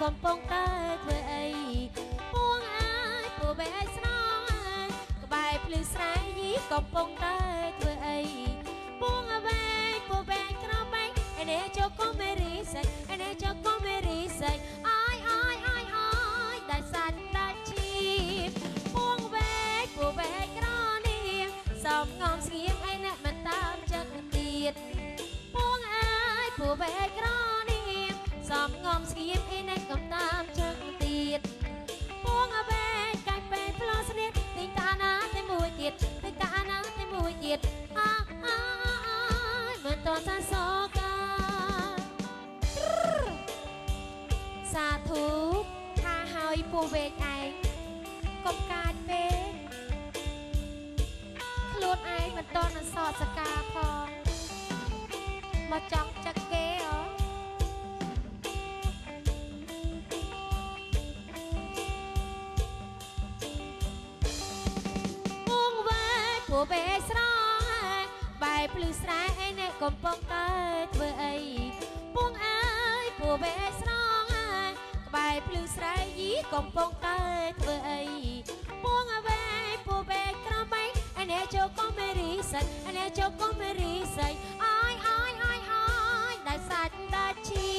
កំពុងតែធ្វើអីពួងអាយពូបែកស្រងអាយក្បែរភ្លឺស្រែយីកំពុងតែធ្វើអីពួងអ្វីពូបែកក្របែកឯនេះជកុំមេរីសៃឯនេះជកុំមេរីសៃអាយដែលសាច់ដាច់ជីពួងបែកពូបែកក្រនេះសំងំស្ងៀមឯអ្នកមិនតាមចឹងទៀតពួងអាយពូបែកក្រនេះសំងំស្ងៀមឯអ្នកកំតាមចឹងទៀតពួងបែកកាច់ពេកផ្លោស្នៀតទីតាណាតែមួយទៀតទីតាណាតែមួយទៀតមិនតសាសកាសាធុថាហើយពូវេកឯងកុំកាចពេកខ្លួនឯងមិនតនសតសកាផងមកចង់ចាក់គេអូពួងវេពូវេស្រងបែបភ្លឺស្រែឯអ្នកកំពុងតែធ្វើអីពួងអើយពូវេស្រងក្បែរភ្លឺស្រែយីកំពុងតែធ្វើអីពួងអ្វីពូវេក្របែកឯអ្នកជកុំមេរីសៃឯអ្នកជកុំមេរីសៃអាយដែលសាច់ដាច់ជី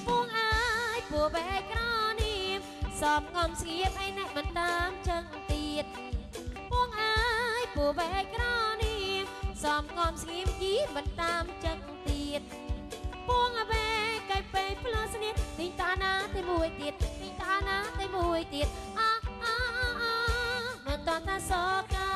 ពួងអើយពូវេក្រនេះសំងំស្ងៀមឯអ្នកមិនតាមចឹងទៀតពួងអើយពូវេក្រនេះសំងំស្ងៀមយីមិនតាមចឹងទៀតពួងអ្វីកាច់ពេកផ្លោស្នៀតទីតាណាតែមួយទៀតទីតាណាតែមួយទៀតមិនតតាសកា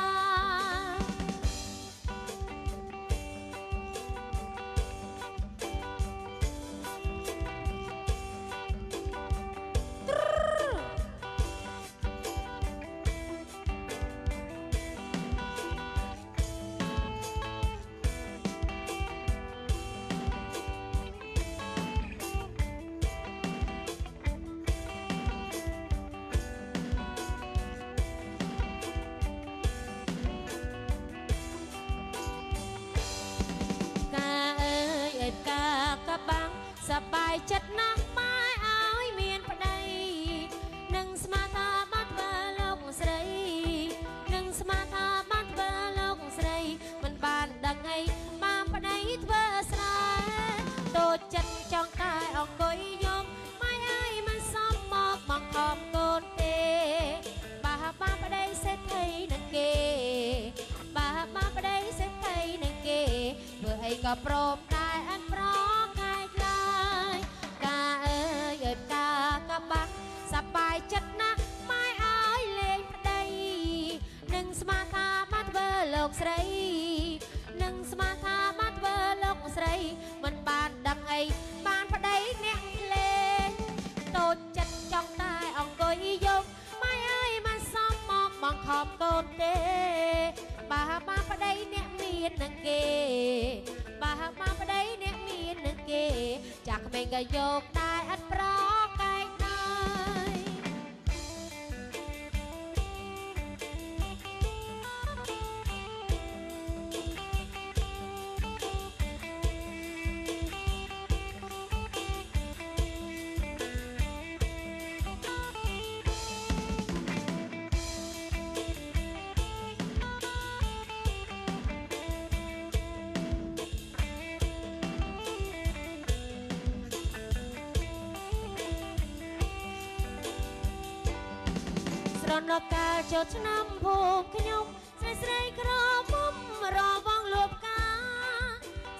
កបាំងសបាយចិត្តណាស់ម៉ែឲ្យមានប្តីនឹងស្មានថាបានធ្វើលោកស្រីនឹងស្មានថាបានធ្វើលោកស្រីមិនបានដឹងអីបានប្តីធ្វើស្រែតូចចិត្តចង់តែអង្គុយយំម៉ែអើយមិនសមមកបង្ខំកូនទេបើបានប្តីសេដ្ឋីនឹងគេបើបានប្តីសេដ្ឋីនឹងគេធ្វើអីក៏ព្រមតែអត់ប្រកបាក់សបាយចិត្តណាស់ម៉ែឲ្យលេងប្តីនឹងស្មានថាបានធ្វើលោកស្រីនឹងស្មានថាបានធ្វើលោកស្រីមិនបានដឹងអីបានប្តីអ្នកលេងតូចចិត្តចង់តែអង្គុយយកម៉ែអើយមិនសមមកបង្ខំកូនទេបើបានប្តីអ្នកមាននឹងគេបើបានប្តីអ្នកមាននឹងគេចាក់ក្មេងក៏យកតែអត់ប្រកែករនកាលចូលឆ្នាំភូមិខ្ញុំស្រីក្រមុំរវងលូបកា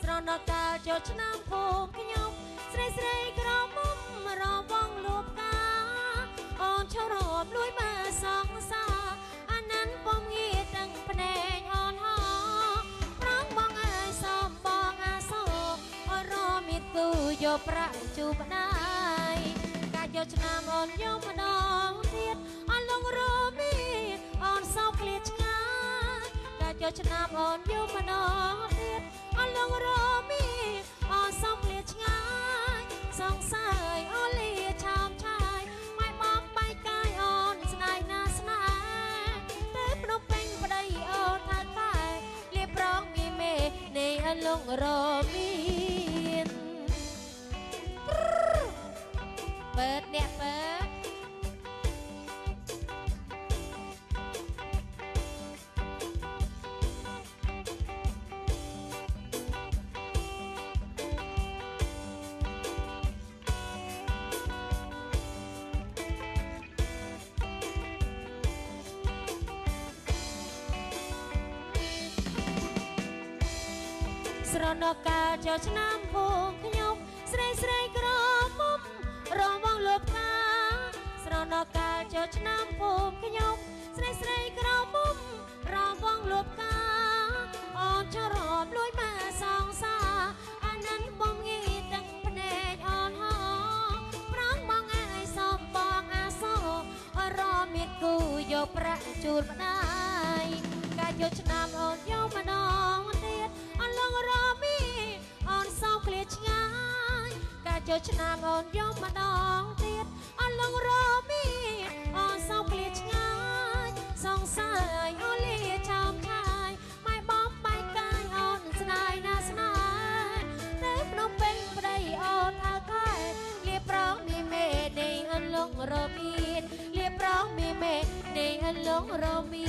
ស្រនកាលចូលឆ្នាំភូមិខ្ញុំស្រីក្រមុំរវងលូបកាអូនឈរមលួយមើលសងសាអានឹងពុំងាទាំងភ្នែកអូនហោប្រងបងអើយសំបងអាសោអូនរមានគូយកប្រាក់ជូបដៃកាយកឆ្នាំអូនយកម្ដងទៀតអូនលងរមីអូនសោកឃ្លាតឆ្ងាយកាយកឆ្នាំអូនយកម្ដងទៀតអូនលងរមីអូនសោកឃ្លាតឆ្ងាយសង្ស័យអូនលាឆោមឆាយម៉ែបងបែកកាយអូនស្ដាយណាស្នេហ៍តែភ្នំពេញប្តីអូនថាតែលៀបប្រងមីមេនៃអូនលងរមីเปิดเน ស្រណកាលចូលឆ្នាំភូមិខ្ញុំស្រីស្រីក្រមុំរងវងលបកាស្រណកាលចូលឆ្នាំភូមិខ្ញុំស្រីស្រីក្រមុំរងវងលបកាអូនចរបលួយមកសងសាអានិនបងងីទឹកភ្នែកអូនហោប្រងបងអាយសំបងអាសោរមានគូយកប្រាក់ជូនម្ដាយកាលយកឆ្នាំអូនយកម្ដងទៀតអនលងរមីអូនសោកឃ្លាឆ្ងាយកាលយកឆ្នាំអូនយកម្ដងទៀតអនលងរមីអូនសោកឃ្លាឆ្ងាយសងសាយអូនលាចោមឆាយម៉ែបងបែកកាយអូនស្ដាយណាស្នាតែភ្នំពេញប្តីអូនថាខែលាប្រងនេះមេដេញអនលងរមីលាប្រងនេះមេដេញអនលងរមី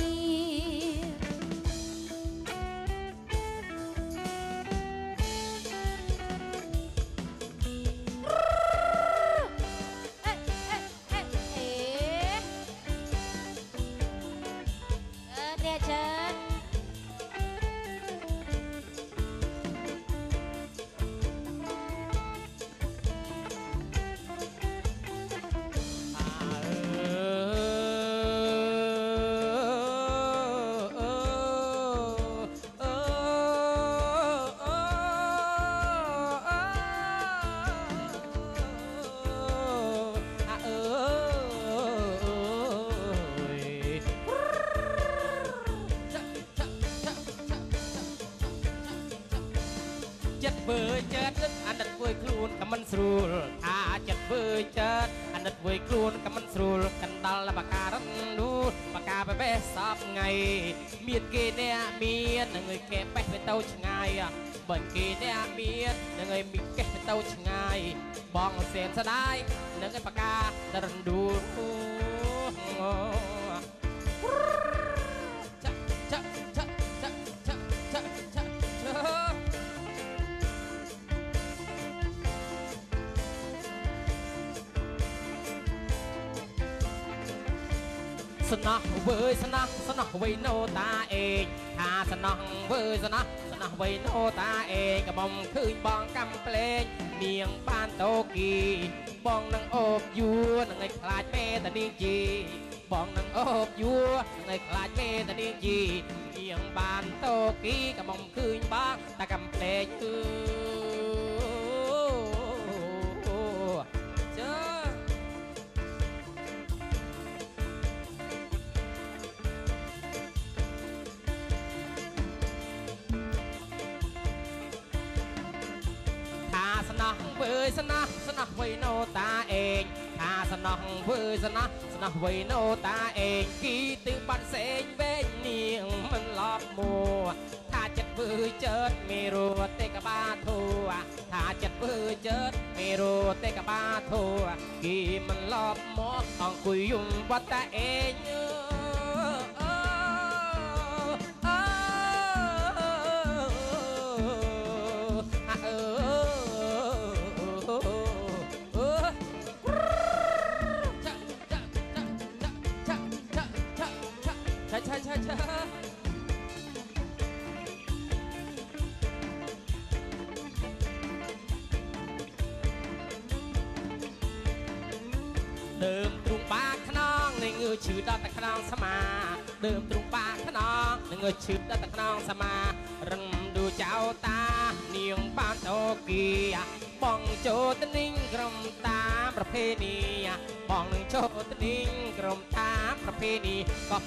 ចិត្តវើចិត្តអាណិតវើខ្លួនក៏មិនស្រួលអាចិត្តវើចិត្តអាណិតវើខ្លួនក៏មិនស្រួលកណ្ដាល់បការិននោះបកាបបេះសពថ្ងៃមានគេអ្នកមាននឹងឲ្យគេបេះទៅទៅឆ្ងាយបើគេអ្នកមាននឹងឲ្យមីកេះទៅទៅឆ្ងាយបងសែនស្ដាយនឹងឲ្យបការិនឌូចាក់ចាក់ចាក់ចាក់ចាក់ចាក់ចាក់สนะเว้ยสนะเว้ยโนตาเองถ้าสนะเว้ยสนะเว้ยโนตาเองกระบอมคืนบองกำเพลงเมียงบ้านโตกีบองนังโอบยัวนังไอ้คลาดเมตนิจีบองนังโอบยัวนังไอ้คลาดเมตนิจีเมียงบ้านโตกีกระบอมคืนบองตากำเพลงเว้ยสนะเว้ยโนตาเองถ้าสนะเว้ยสนะเว้ยโนตาเองกี่ตึกบันเซงเว้ยเนียงมันลอบมัวถ้าจัดเว้ยเจิดไม่รู้เตกบ้าทัวถ้าจัดเว้ยเจิดไม่รู้เตกบ้าทัวกี่มันลอบมัวต้องคุยยุ่งวัดตาเองใช่เดิมตรุงปากขนองในเงือชื่อดัตตะขนองสมาเดิมตรุงปากขนองในเงือชื่อดัตตะขนองสมารังดูเจ้าตาเนียงบ้านโตกีบองโจตนิ่งกรมตาประเพณีบองหนึ่งโจตนิ่งกรมตาประเพณีก็